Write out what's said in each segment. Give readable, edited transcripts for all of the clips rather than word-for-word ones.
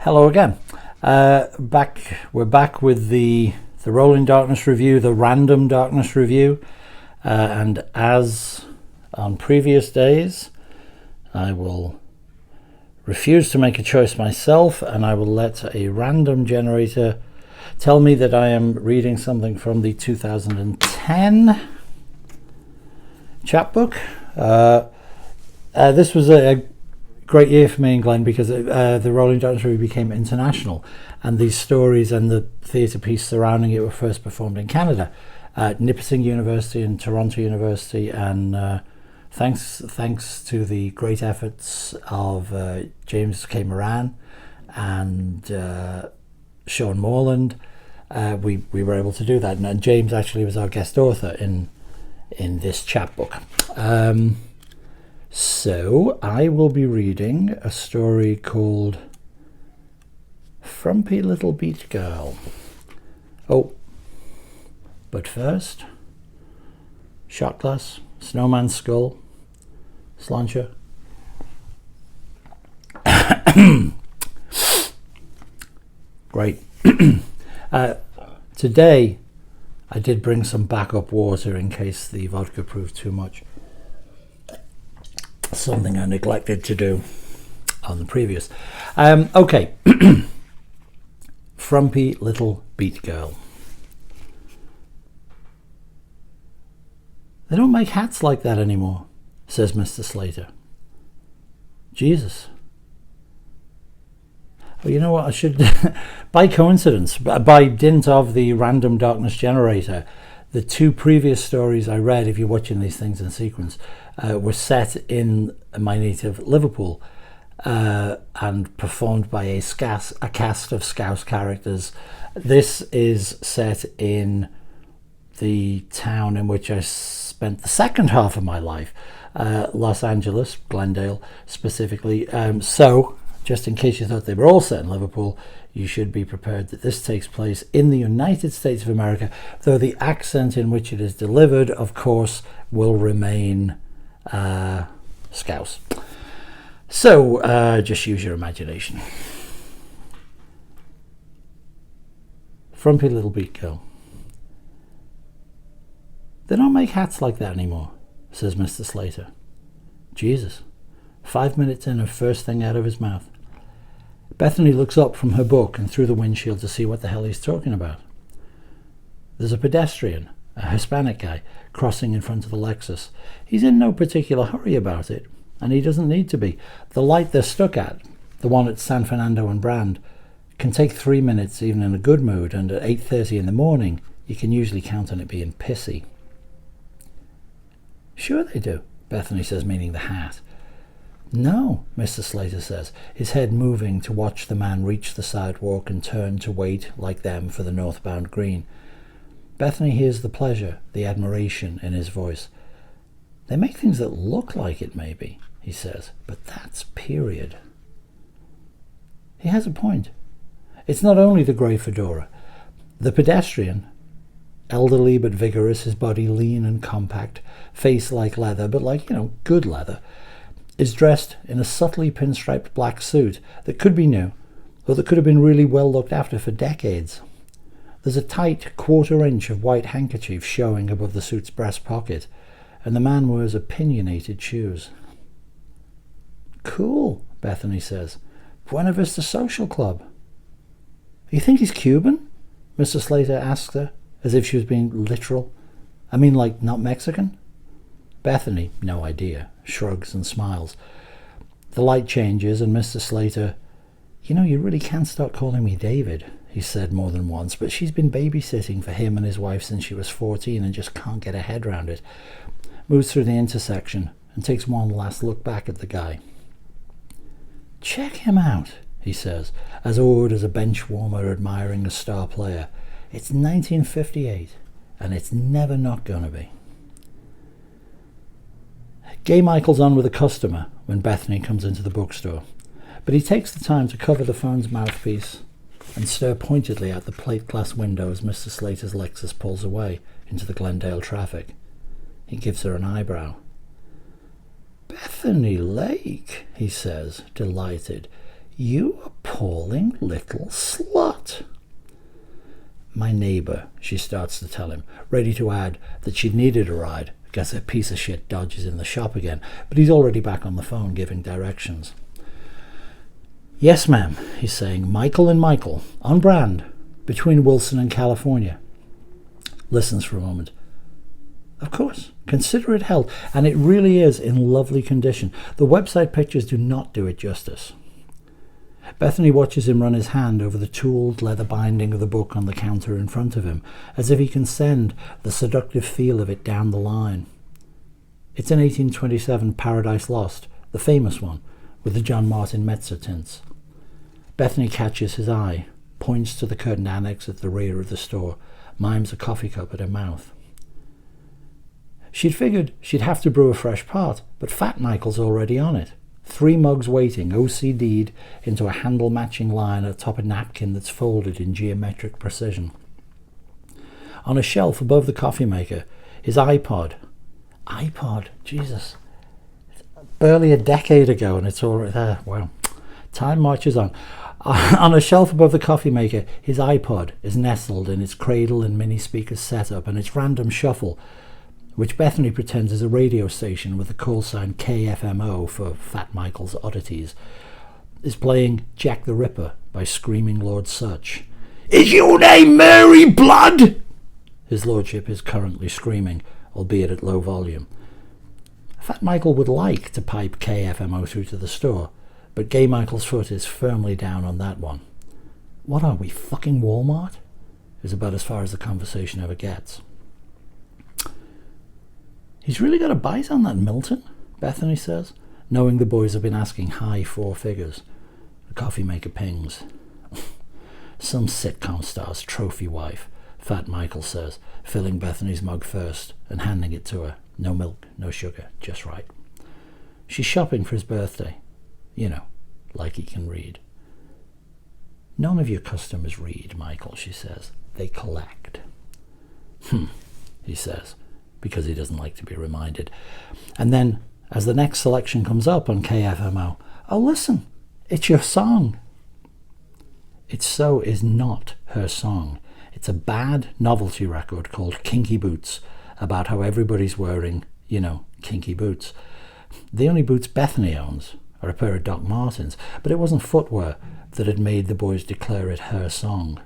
Hello again. We're back with the Rolling Darkness review, the Random Darkness review, and as on previous days, I will refuse to make a choice myself, and I will let a random generator tell me that I am reading something from the 2010 chapbook. This was a great year for me and Glenn because the Rolling Darkness review became international, and these stories and the theatre piece surrounding it were first performed in Canada at Nipissing University and Toronto University, and thanks to the great efforts of James K. Moran and Sean Morland, we were able to do that, and James actually was our guest author in this chapbook. So I will be reading a story called Frumpy Little Beat Girl. Oh, but first, shot glass, snowman's skull, slancher. Great. Today I did bring some backup water in case the vodka proved too much. Something I neglected to do on the previous. Okay. Frumpy Little Beat Girl. They don't make hats like that anymore, says Mr. Slater. Jesus. Well, you know what, I should... by coincidence, by dint of the Random Darkness generator, the two previous stories I read, if you're watching these things in sequence, were set in my native Liverpool and performed by a cast of Scouse characters. This is set in the town in which I spent the second half of my life, Los Angeles, Glendale specifically. So, just in case you thought they were all set in Liverpool, you should be prepared that this takes place in the United States of America, though the accent in which it is delivered, of course, will remain Scouse. So just use your imagination. Frumpy Little Beat Girl. They don't make hats like that anymore, says Mr. Slater. Jesus. 5 minutes in, and first thing out of his mouth. Bethany looks up from her book and through the windshield to see what the hell he's talking about. There's a pedestrian, a Hispanic guy, crossing in front of the Lexus. He's in no particular hurry about it, and he doesn't need to be. The light they're stuck at, the one at San Fernando and Brand, can take 3 minutes even in a good mood, and at 8:30 in the morning you can usually count on it being pissy. Sure they do, Bethany says, meaning the hat. No, Mr. Slater says, his head moving to watch the man reach the sidewalk and turn to wait like them for the northbound green. Bethany hears the pleasure, the admiration in his voice. They make things that look like it, maybe, he says, but that's period. He has a point. It's not only the grey fedora. The pedestrian, elderly but vigorous, his body lean and compact, face like leather, but like, good leather, is dressed in a subtly pinstriped black suit that could be new, or that could have been really well looked after for decades. There's a tight 1/4 inch of white handkerchief showing above the suit's breast pocket, and the man wears opinionated shoes. Cool, Bethany says. Buena Vista Social Club. You think he's Cuban? Mr. Slater asks her, as if she was being literal. I mean, like, not Mexican? Bethany, no idea, shrugs and smiles. The light changes, and Mr. Slater, you really can't start calling me David, he said more than once, but she's been babysitting for him and his wife since she was 14 and just can't get her head round it. Moves through the intersection and takes one last look back at the guy. Check him out, he says, as awed as a bench warmer admiring a star player. It's 1958, and it's never not gonna be. Gay Michael's on with a customer when Bethany comes into the bookstore, but he takes the time to cover the phone's mouthpiece and stare pointedly out the plate glass window as Mr. Slater's Lexus pulls away into the Glendale traffic. He gives her an eyebrow. Bethany Lake, he says, delighted. You are appalling little slut. My neighbour, she starts to tell him, ready to add that she'd needed a ride because her piece of shit Dodge is in the shop again, but he's already back on the phone giving directions. Yes, ma'am, he's saying, Michael and Michael, on brand, between Wilson and California. Listens for a moment. Of course, consider it held, and it really is in lovely condition. The website pictures do not do it justice. Bethany watches him run his hand over the tooled leather binding of the book on the counter in front of him, as if he can send the seductive feel of it down the line. It's an 1827 Paradise Lost, the famous one, with the John Martin Metzer tints. Bethany catches his eye, points to the curtained annex at the rear of the store, mimes a coffee cup at her mouth. She'd figured she'd have to brew a fresh pot, but Fat Michael's already on it. 3 mugs waiting, OCD'd into a handle-matching line atop a napkin that's folded in geometric precision. On a shelf above the coffee maker, his iPod, Jesus, barely a decade ago, and it's already there. Well, time marches on. On a shelf above the coffee maker, his iPod is nestled in its cradle and mini speakers setup, and its random shuffle, which Bethany pretends is a radio station with the call sign KFMO for Fat Michael's Oddities, is playing Jack the Ripper by Screaming Lord Sutch. Is your name Mary Blood? His lordship is currently screaming, albeit at low volume. Fat Michael would like to pipe KFMO through to the store, but Gay Michael's foot is firmly down on that one. What are we, fucking Walmart? Is about as far as the conversation ever gets. He's really got a bite on that Milton, Bethany says, knowing the boys have been asking high 4 figures. The coffee maker pings. Some sitcom star's trophy wife, Fat Michael says, filling Bethany's mug first and handing it to her. No milk, no sugar, just right. She's shopping for his birthday. You know, like he can read. None of your customers read, Michael, she says. They collect. He says, because he doesn't like to be reminded. And then, as the next selection comes up on KFMO, oh, listen, it's your song. It so is not her song. It's a bad novelty record called Kinky Boots, about how everybody's wearing, you know, kinky boots. The only boots Bethany owns are a pair of Doc Martens, but it wasn't footwear that had made the boys declare it her song.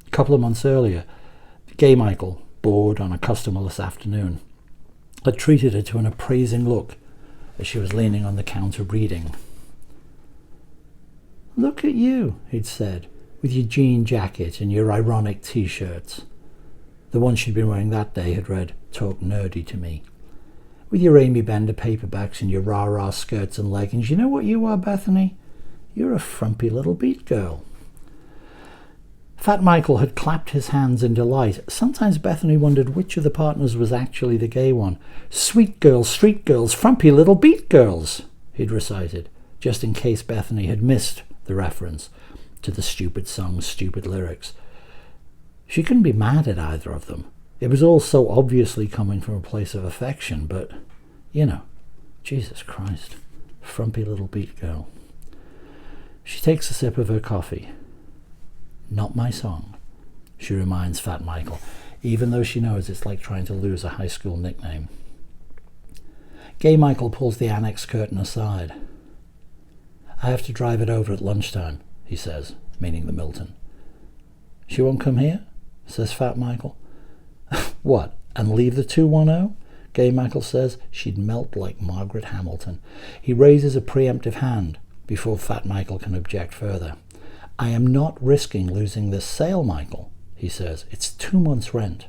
A couple of months earlier, Gay Michael, bored on a customerless afternoon, had treated her to an appraising look as she was leaning on the counter reading. Look at you, he'd said, with your jean jacket and your ironic t-shirts. The one she'd been wearing that day had read, Talk Nerdy to Me. With your Amy Bender paperbacks and your rah-rah skirts and leggings, you know what you are, Bethany? You're a frumpy little beat girl. Fat Michael had clapped his hands in delight. Sometimes Bethany wondered which of the partners was actually the gay one. Sweet girls, street girls, frumpy little beat girls, he'd recited, just in case Bethany had missed the reference to the stupid song's stupid lyrics. She couldn't be mad at either of them. It was all so obviously coming from a place of affection, but, you know, Jesus Christ, frumpy little beat girl. She takes a sip of her coffee. Not my song, she reminds Fat Michael, even though she knows it's like trying to lose a high school nickname. Gay Michael pulls the annex curtain aside. I have to drive it over at lunchtime, he says, meaning the Milton. She won't come here? Says Fat Michael. What, and leave the 210? Gay Michael says. She'd melt like Margaret Hamilton. He raises a preemptive hand before Fat Michael can object further. I am not risking losing this sale, Michael, he says. It's 2 months' rent.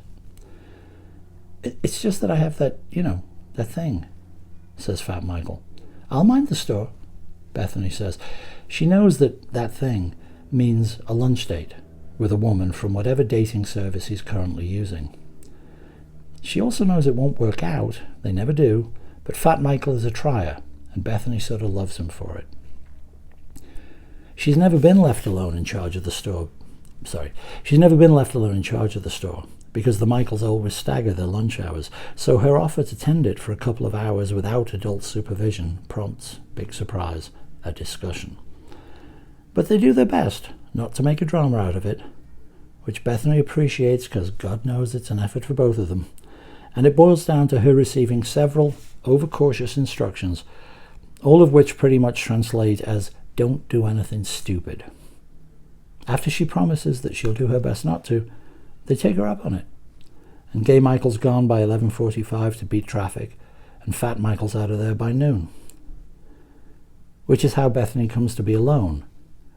It's just that I have that, you know, that thing, says Fat Michael. I'll mind the store, Bethany says. She knows that that thing means a lunch date with a woman from whatever dating service he's currently using. She also knows it won't work out, they never do, but Fat Michael is a trier, and Bethany sort of loves him for it. She's never been left alone in charge of the store. She's never been left alone in charge of the store, because the Michaels always stagger their lunch hours, so her offer to tend it for a couple of hours without adult supervision prompts, big surprise, a discussion. But they do their best not to make a drama out of it, which Bethany appreciates because God knows it's an effort for both of them. And it boils down to her receiving several overcautious instructions, all of which pretty much translate as don't do anything stupid. After she promises that she'll do her best not to, they take her up on it. And Gay Michael's gone by 11:45 to beat traffic, and Fat Michael's out of there by noon. Which is how Bethany comes to be alone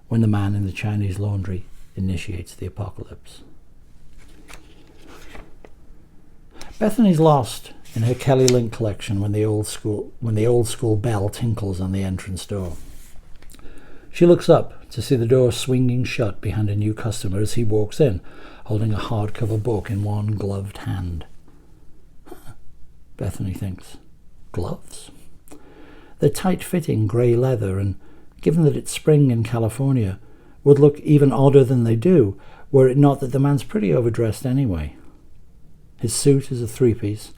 when the man in the Chinese laundry initiates the apocalypse. Bethany's lost in her Kelly Link collection when the old school bell tinkles on the entrance door. She looks up to see the door swinging shut behind a new customer as he walks in, holding a hardcover book in one gloved hand. Bethany thinks, gloves? They're tight-fitting grey leather, and given that it's spring in California, would look even odder than they do, were it not that the man's pretty overdressed anyway. His suit is a three-piece,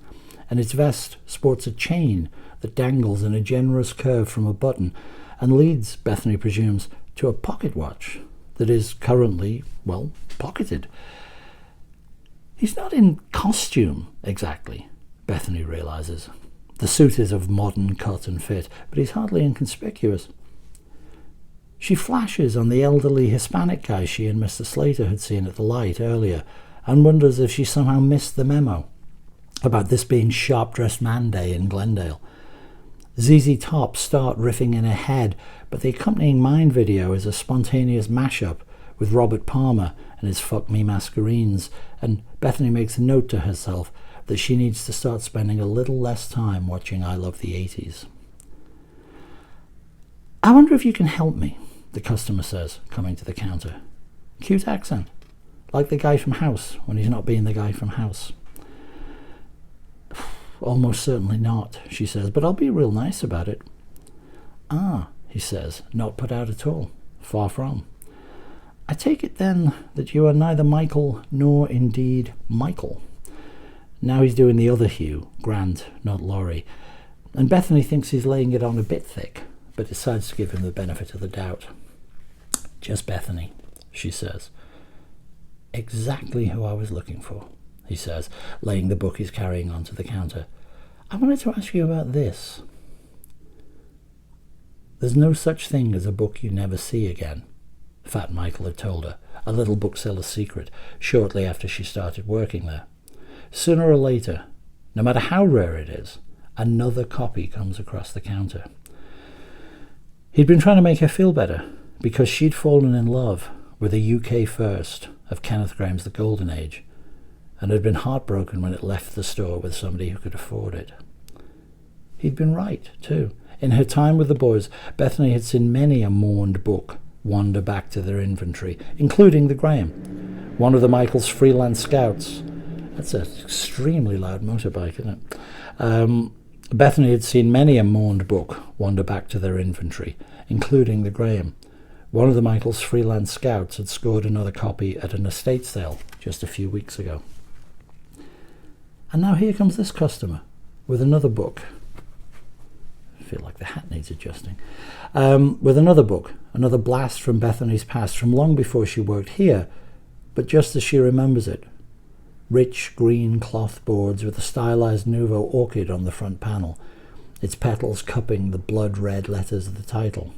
and its vest sports a chain that dangles in a generous curve from a button and leads, Bethany presumes, to a pocket watch that is currently, well, pocketed. He's not in costume, exactly, Bethany realizes. The suit is of modern cut and fit, but he's hardly inconspicuous. She flashes on the elderly Hispanic guy she and Mr. Slater had seen at the light earlier, and wonders if she somehow missed the memo about this being Sharp-Dressed Man Day in Glendale. ZZ Top start riffing in her head, but the accompanying Mind video is a spontaneous mashup with Robert Palmer and his Fuck Me Mascarenes, and Bethany makes a note to herself that she needs to start spending a little less time watching I Love the 80s. I wonder if you can help me, the customer says, coming to the counter. Cute accent, like the guy from House when he's not being the guy from House. Almost certainly not, she says, but I'll be real nice about it. Ah, he says, not put out at all. Far from. I take it then that you are neither Michael nor indeed Michael. Now he's doing the other Hugh, Grant, not Laurie, and Bethany thinks he's laying it on a bit thick, but decides to give him the benefit of the doubt. Just Bethany, she says. Exactly who I was looking for, he says, laying the book he's carrying onto the counter. I wanted to ask you about this. There's no such thing as a book you never see again, Fat Michael had told her, a little bookseller's secret, shortly after she started working there. Sooner or later, no matter how rare it is, another copy comes across the counter. He'd been trying to make her feel better, because she'd fallen in love with a UK first of Kenneth Grahame's The Golden Age, and had been heartbroken when it left the store with somebody who could afford it. He'd been right, too. In her time with the boys, Bethany had seen many a mourned book wander back to their inventory, including the Graham, one of the Michael's freelance scouts. That's an extremely loud motorbike, isn't it? Bethany had seen many a mourned book wander back to their inventory, including the Graham. One of the Michael's freelance scouts had scored another copy at an estate sale just a few weeks ago. And now here comes this customer with another book. I feel like the hat needs adjusting. With another book, another blast from Bethany's past, from long before she worked here, but just as she remembers it. Rich green cloth boards with a stylized Nouveau orchid on the front panel, its petals cupping the blood-red letters of the title.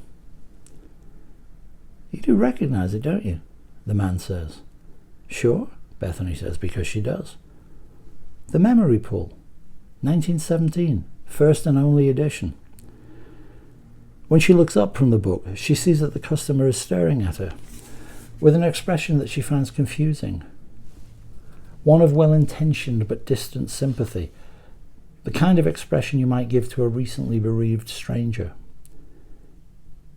You do recognize it, don't you? The man says. Sure, Bethany says, because she does. The Memory Pool, 1917, first and only edition. When she looks up from the book, she sees that the customer is staring at her, with an expression that she finds confusing. One of well-intentioned but distant sympathy, the kind of expression you might give to a recently bereaved stranger.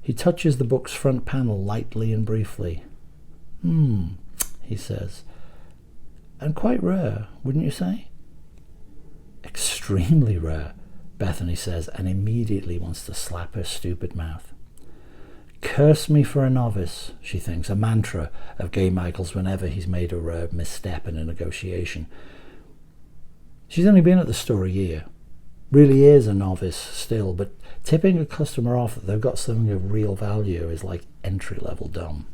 He touches the book's front panel lightly and briefly. He says. And quite rare, wouldn't you say? Extremely rare, Bethany says, and immediately wants to slap her stupid mouth. Curse me for a novice, she thinks, a mantra of Gay Michael's whenever he's made a rare misstep in a negotiation. She's only been at the store a year. Really is a novice still, but Tipping a customer off that they've got something of real value is like entry-level dumb.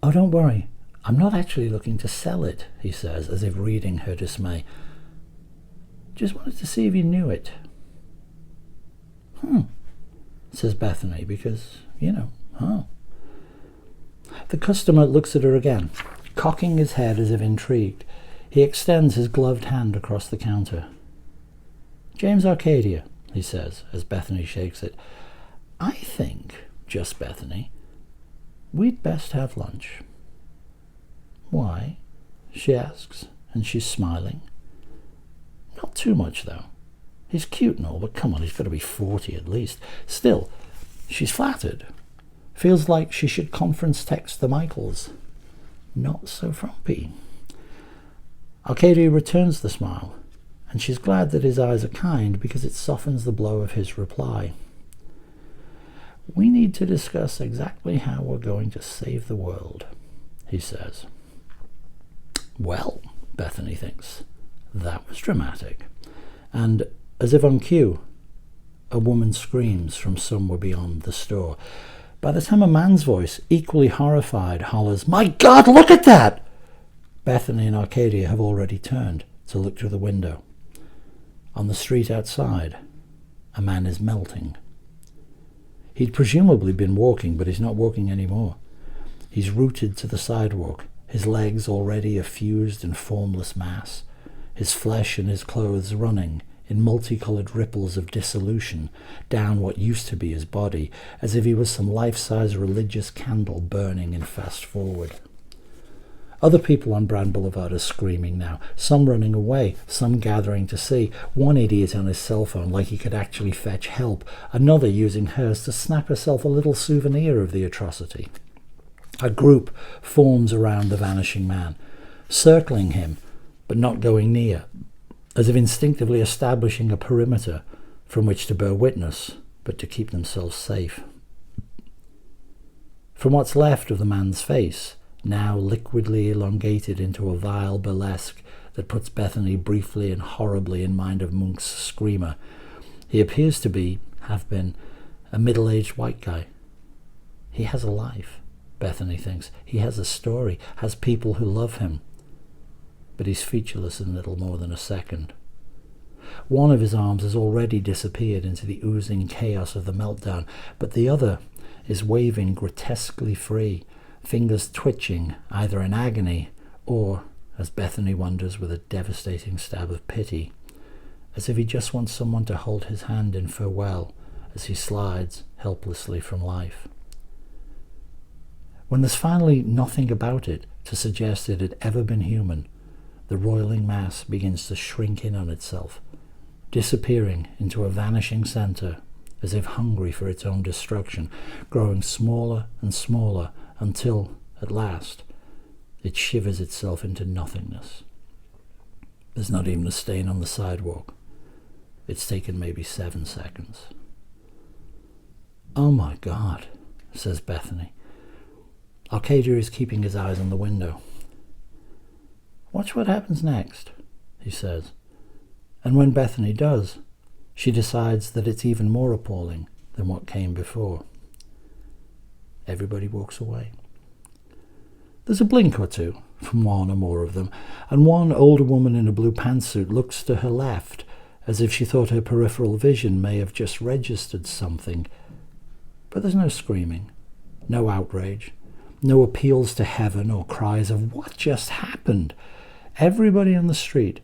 Oh, don't worry. I'm not actually looking to sell it, he says, as if reading her dismay. Just wanted to see if you knew it. Says Bethany, because, The customer looks at her again, cocking his head as if intrigued. He extends his gloved hand across the counter. James Arcadia, he says, as Bethany shakes it. I think, just Bethany, we'd best have lunch. Why? She asks, and she's smiling. Not too much, though. He's cute and all, but come on, he's got to be 40 at least. Still, she's flattered. Feels like she should conference text the Michaels. Not so frumpy. Arcadia returns the smile, and she's glad that his eyes are kind because it softens the blow of his reply. We need to discuss exactly how we're going to save the world, he says. Well, Bethany thinks, that was dramatic. And, as if on cue, a woman screams from somewhere beyond the store. By the time a man's voice, equally horrified, hollers, "My God, look at that!" Bethany and Arcadia have already turned to look through the window. On the street outside, a man is melting. He'd presumably been walking, but he's not walking anymore. He's rooted to the sidewalk, his legs already a fused and formless mass, his flesh and his clothes running in multicolored ripples of dissolution down what used to be his body, as if he was some life-size religious candle burning in fast forward. Other people on Brand Boulevard are screaming now, some running away, some gathering to see. One idiot on his cell phone like he could actually fetch help, another using hers to snap herself a little souvenir of the atrocity. A group forms around the vanishing man, circling him, but not going near, as if instinctively establishing a perimeter from which to bear witness, but to keep themselves safe. From what's left of the man's face, now liquidly elongated into a vile burlesque that puts Bethany briefly and horribly in mind of Munch's Screamer, he appears to have been, a middle-aged white guy. He has a life, Bethany thinks. He has a story, has people who love him. But he's featureless in little more than a second. One of his arms has already disappeared into the oozing chaos of the meltdown, but the other is waving grotesquely free, fingers twitching either in agony or, as Bethany wonders with a devastating stab of pity, as if he just wants someone to hold his hand in farewell as he slides helplessly from life. When there's finally nothing about it to suggest it had ever been human, the roiling mass begins to shrink in on itself, disappearing into a vanishing center as if hungry for its own destruction, growing smaller and smaller until, at last, it shivers itself into nothingness. There's not even a stain on the sidewalk. It's taken maybe 7 seconds. Oh my God, says Bethany. Arcadia is keeping his eyes on the window. Watch what happens next, he says. And when Bethany does, she decides that it's even more appalling than what came before. Everybody walks away. There's a blink or two from one or more of them, and one older woman in a blue pantsuit looks to her left as if she thought her peripheral vision may have just registered something. But there's no screaming, no outrage, no appeals to heaven or cries of "what just happened?" Everybody on the street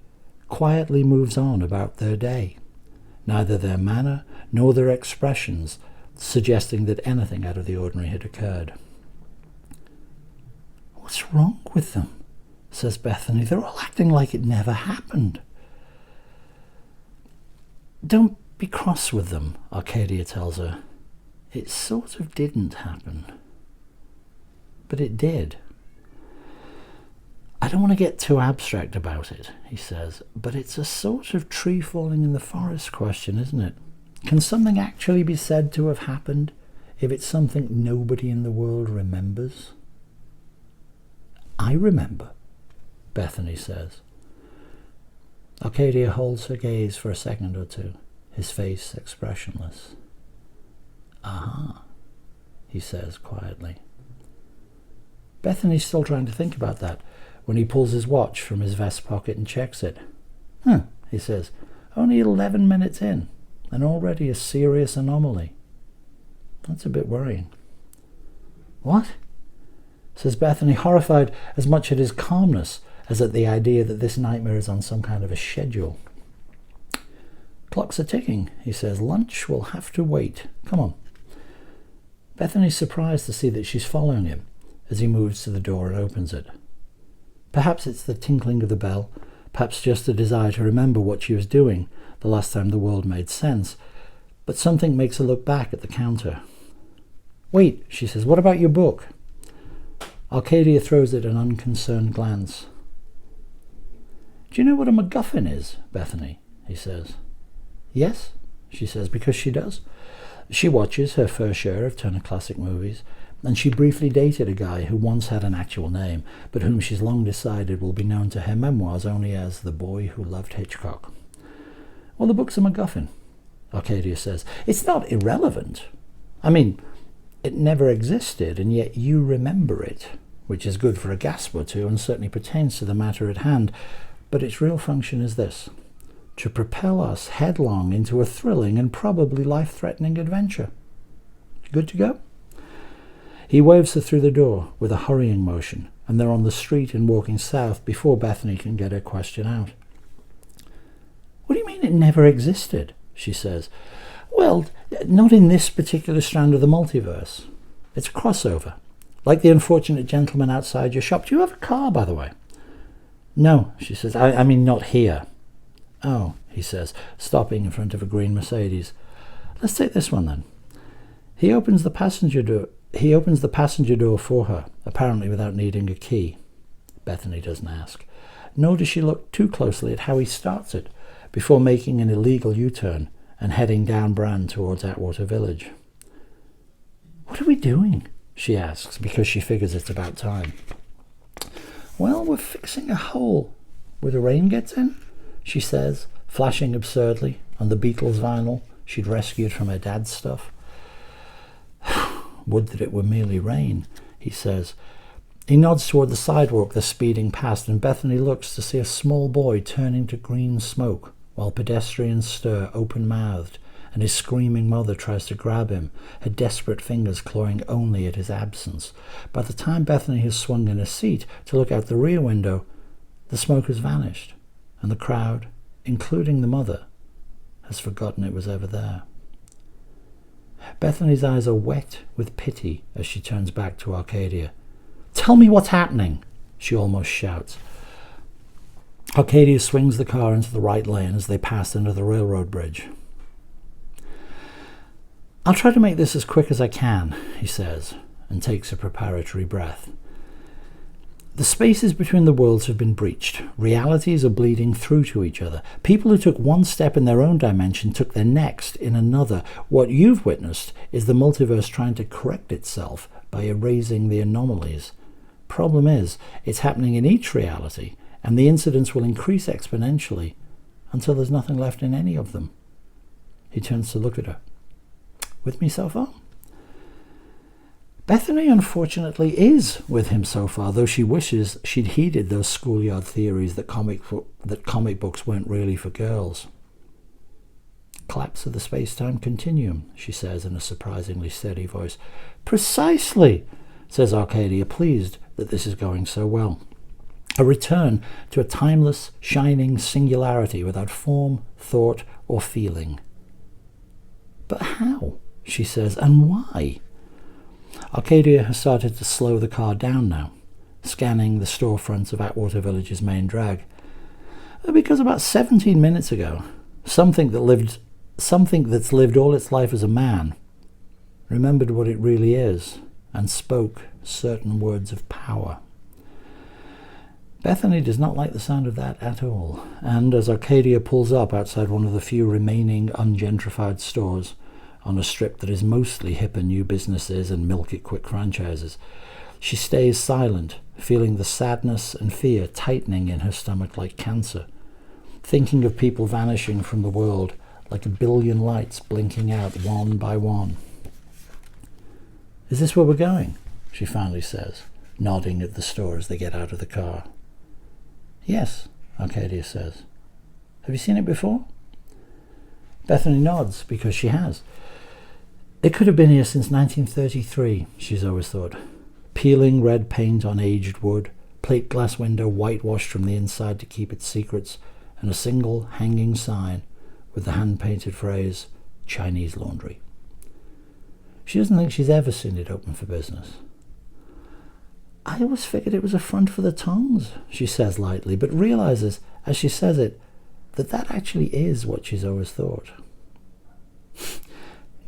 quietly moves on about their day, neither their manner nor their expressions suggesting that anything out of the ordinary had occurred. What's wrong with them? Says Bethany. They're all acting like it never happened. Don't be cross with them, Arcadia tells her. It sort of didn't happen. But it did. I don't want to get too abstract about it, he says, but it's a sort of tree falling in the forest question, isn't it? Can something actually be said to have happened if it's something nobody in the world remembers? I remember, Bethany says. Arcadia holds her gaze for a second or two, his face expressionless. "Aha," he says quietly. Bethany's still trying to think about that when he pulls his watch from his vest pocket and checks it. He says, "Only 11 minutes in, and already a serious anomaly. That's a bit worrying." "What?" says Bethany, horrified as much at his calmness as at the idea that this nightmare is on some kind of a schedule. "Clocks are ticking," he says. "Lunch will have to wait. Come on." Bethany's surprised to see that she's following him as he moves to the door and opens it. Perhaps it's the tinkling of the bell, perhaps just a desire to remember what she was doing the last time the world made sense, but something makes her look back at the counter. "Wait," she says, "what about your book?" Arcadia throws it an unconcerned glance. "Do you know what a MacGuffin is, Bethany?" he says. "Yes," she says, because she does. She watches her fair share of Turner Classic Movies, and she briefly dated a guy who once had an actual name, but whom she's long decided will be known to her memoirs only as the boy who loved Hitchcock. "Well, the book's a MacGuffin," Arcadia says. "It's not irrelevant. I mean, it never existed, and yet you remember it, which is good for a gasp or two and certainly pertains to the matter at hand. But its real function is this: to propel us headlong into a thrilling and probably life-threatening adventure. Good to go?" He waves her through the door with a hurrying motion, and they're on the street and walking south before Bethany can get her question out. "What do you mean it never existed?" she says. "Well, not in this particular strand of the multiverse. It's a crossover, like the unfortunate gentleman outside your shop. Do you have a car, by the way?" "No," she says. I mean, not here." "Oh," he says, stopping in front of a green Mercedes. "Let's take this one then." He opens the passenger door for her, apparently without needing a key. Bethany doesn't ask, nor does she look too closely at how he starts it before making an illegal U-turn and heading down Brand towards Atwater Village. "What are we doing?" she asks, because she figures it's about time. "Well, we're fixing a hole where the rain gets in," she says, flashing absurdly on the Beatles vinyl she'd rescued from her dad's stuff. "Would that it were merely rain," he says. He nods toward the sidewalk they're speeding past, and Bethany looks to see a small boy turning to green smoke while pedestrians stir open-mouthed, and his screaming mother tries to grab him, her desperate fingers clawing only at his absence. By the time Bethany has swung in her seat to look out the rear window, the smoke has vanished, and the crowd, including the mother, has forgotten it was ever there. Bethany's eyes are wet with pity as she turns back to Arcadia. "Tell me what's happening," she almost shouts. Arcadia swings the car into the right lane as they pass under the railroad bridge. "I'll try to make this as quick as I can," he says, and takes a preparatory breath. "The spaces between the worlds have been breached. Realities are bleeding through to each other. People who took one step in their own dimension took their next in another. What you've witnessed is the multiverse trying to correct itself by erasing the anomalies. Problem is, it's happening in each reality, and the incidents will increase exponentially until there's nothing left in any of them." He turns to look at her. "With me so far?" Bethany, unfortunately, is with him so far, though she wishes she'd heeded those schoolyard theories that comic books weren't really for girls. "Collapse of the space-time continuum," she says in a surprisingly steady voice. "Precisely," says Arcadia, pleased that this is going so well. "A return to a timeless, shining singularity without form, thought, or feeling." "But how?" she says, "and why?" Arcadia has started to slow the car down now, scanning the storefronts of Atwater Village's main drag. "Because about 17 minutes ago, something that's lived all its life as a man remembered what it really is and spoke certain words of power." Bethany does not like the sound of that at all, and as Arcadia pulls up outside one of the few remaining ungentrified stores on a strip that is mostly hip and new businesses and milk-it-quick franchises, she stays silent, feeling the sadness and fear tightening in her stomach like cancer, thinking of people vanishing from the world like a billion lights blinking out one by one. "Is this where we're going?" she finally says, nodding at the store as they get out of the car. "Yes," Arcadia says. "Have you seen it before?" Bethany nods, because she has. It could have been here since 1933, she's always thought. Peeling red paint on aged wood, plate glass window whitewashed from the inside to keep its secrets, and a single hanging sign with the hand-painted phrase, "Chinese laundry." She doesn't think she's ever seen it open for business. "I always figured it was a front for the tongs," she says lightly, but realizes, as she says it, that actually is what she's always thought.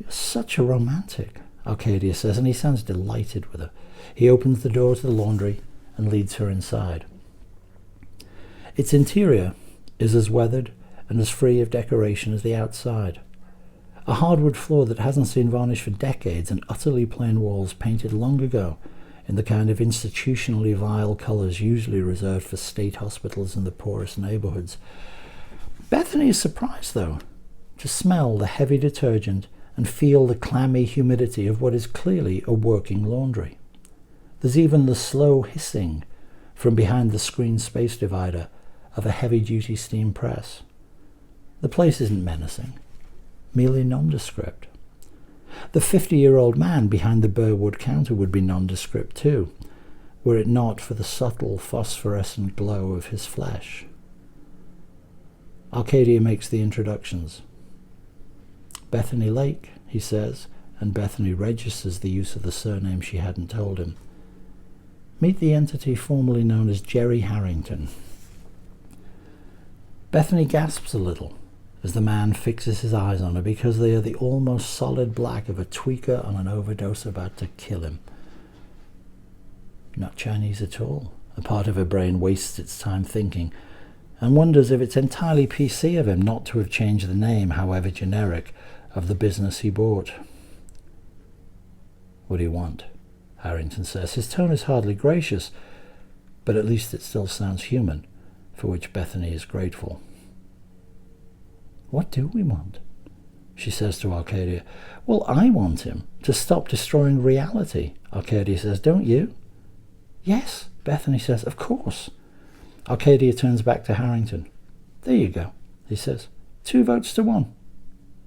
"You're such a romantic," Arcadia says, and he sounds delighted with her. He opens the door to the laundry and leads her inside. Its interior is as weathered and as free of decoration as the outside. A hardwood floor that hasn't seen varnish for decades, and utterly plain walls painted long ago in the kind of institutionally vile colours usually reserved for state hospitals in the poorest neighbourhoods. Bethany is surprised, though, to smell the heavy detergent and feel the clammy humidity of what is clearly a working laundry. There's even the slow hissing from behind the screen space divider of a heavy-duty steam press. The place isn't menacing, merely nondescript. The 50-year-old man behind the burwood counter would be nondescript too, were it not for the subtle phosphorescent glow of his flesh. Arcadia makes the introductions. "Bethany Lake," he says, and Bethany registers the use of the surname she hadn't told him. "Meet the entity formerly known as Jerry Harrington." Bethany gasps a little as the man fixes his eyes on her, because they are the almost solid black of a tweaker on an overdose about to kill him. Not Chinese at all. A part of her brain wastes its time thinking, and wonders if it's entirely PC of him not to have changed the name, however generic, of the business he bought. "What do you want?" Harrington says. His tone is hardly gracious, but at least it still sounds human, for which Bethany is grateful. "What do we want?" she says to Arcadia. "Well, I want him to stop destroying reality," Arcadia says. "Don't you?" "Yes," Bethany says. "Of course." Arcadia turns back to Harrington. "There you go," he says. 2 votes to 1.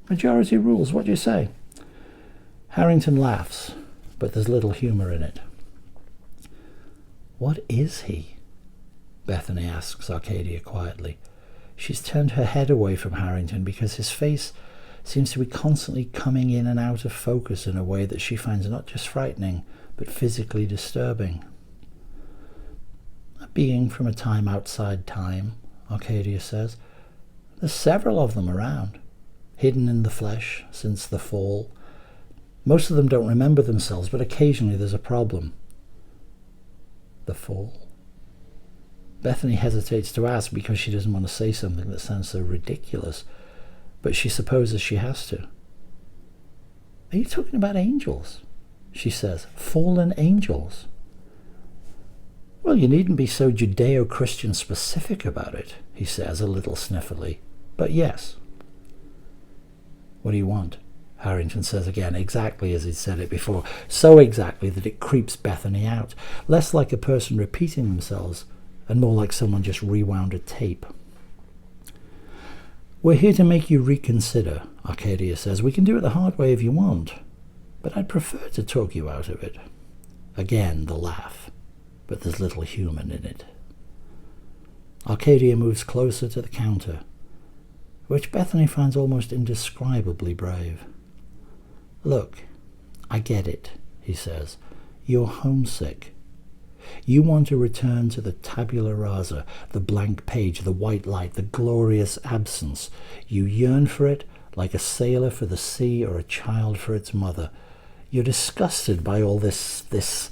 Majority rules. What do you say?" Harrington laughs, but there's little humour in it. "What is he?" Bethany asks Arcadia quietly. She's turned her head away from Harrington because his face seems to be constantly coming in and out of focus in a way that she finds not just frightening, but physically disturbing. "A being from a time outside time," Arcadia says. "There's several of them around, hidden in the flesh since the fall. Most of them don't remember themselves, but occasionally there's a problem." "The fall?" Bethany hesitates to ask because she doesn't want to say something that sounds so ridiculous, but she supposes she has to. "Are you talking about angels?" she says. "Fallen angels?" "Well, you needn't be so Judeo-Christian specific about it," he says, a little sniffily. "But yes." "What do you want?" Harrington says again, exactly as he'd said it before, so exactly that it creeps Bethany out, less like a person repeating themselves and more like someone just rewound a tape. "We're here to make you reconsider," Arcadia says. "We can do it the hard way if you want, but I'd prefer to talk you out of it." Again the laugh, but there's little human in it. Arcadia moves closer to the counter, which Bethany finds almost indescribably brave. "Look, I get it," he says. "You're homesick. You want to return to the tabula rasa, the blank page, the white light, the glorious absence. You yearn for it like a sailor for the sea or a child for its mother. You're disgusted by all this,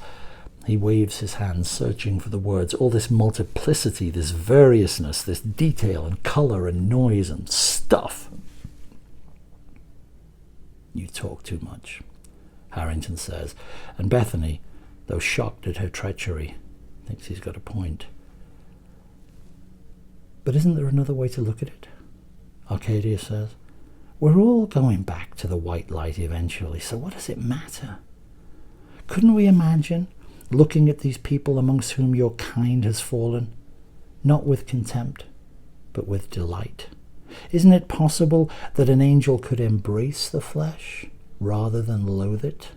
he waves his hand, searching for the words, all this multiplicity, this variousness, this detail and colour and noise and stuff." "You talk too much," Harrington says, and Bethany, though shocked at her treachery, thinks he's got a point. "But isn't there another way to look at it?" Arcadia says. We're all going back to the white light eventually, so what does it matter? Couldn't we imagine looking at these people amongst whom your kind has fallen, not with contempt, but with delight? Isn't it possible that an angel could embrace the flesh rather than loathe it?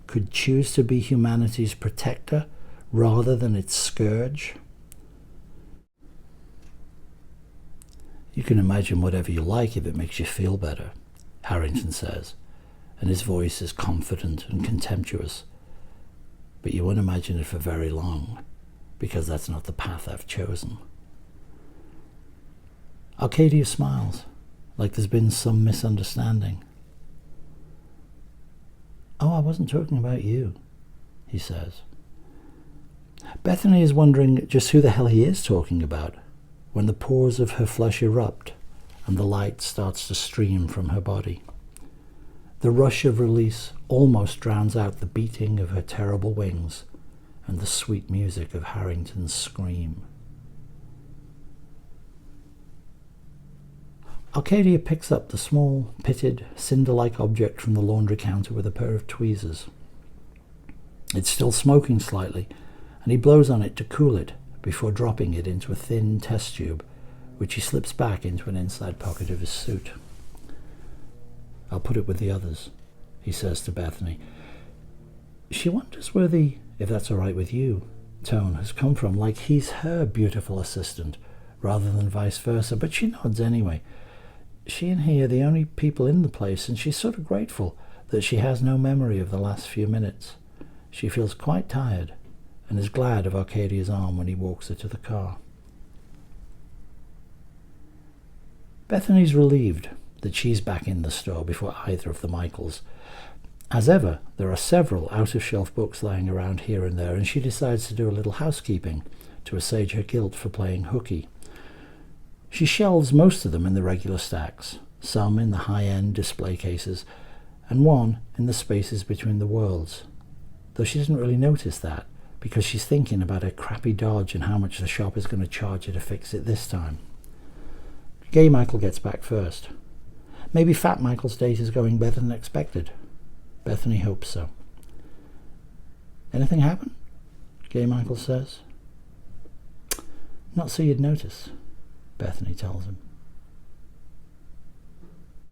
Could choose to be humanity's protector rather than its scourge? You can imagine whatever you like if it makes you feel better, Harrington says, and his voice is confident and contemptuous. But you won't imagine it for very long, because that's not the path I've chosen. Arcadia smiles, like there's been some misunderstanding. Oh, I wasn't talking about you, he says. Bethany is wondering just who the hell he is talking about when the pores of her flesh erupt and the light starts to stream from her body. The rush of release almost drowns out the beating of her terrible wings and the sweet music of Harrington's scream. Arcadia picks up the small, pitted, cinder-like object from the laundry counter with a pair of tweezers. It's still smoking slightly, and he blows on it to cool it before dropping it into a thin test tube, which he slips back into an inside pocket of his suit. I'll put it with the others, he says to Bethany. She wonders where the, if that's all right with you, tone has come from, like he's her beautiful assistant, rather than vice versa, but she nods anyway. She and he are the only people in the place, and she's sort of grateful that she has no memory of the last few minutes. She feels quite tired, and is glad of Arcadia's arm when he walks her to the car. Bethany's relieved that she's back in the store before either of the Michaels. As ever, there are several out-of-shelf books lying around here and there, and she decides to do a little housekeeping to assuage her guilt for playing hooky. She shelves most of them in the regular stacks, some in the high-end display cases, and one in the spaces between the worlds, though she doesn't really notice that, because she's thinking about her crappy Dodge and how much the shop is going to charge her to fix it this time. Gay Michael gets back first. Maybe Fat Michael's date is going better than expected. Bethany hopes so. Anything happen? Gay Michael says. Not so you'd notice, Bethany tells him.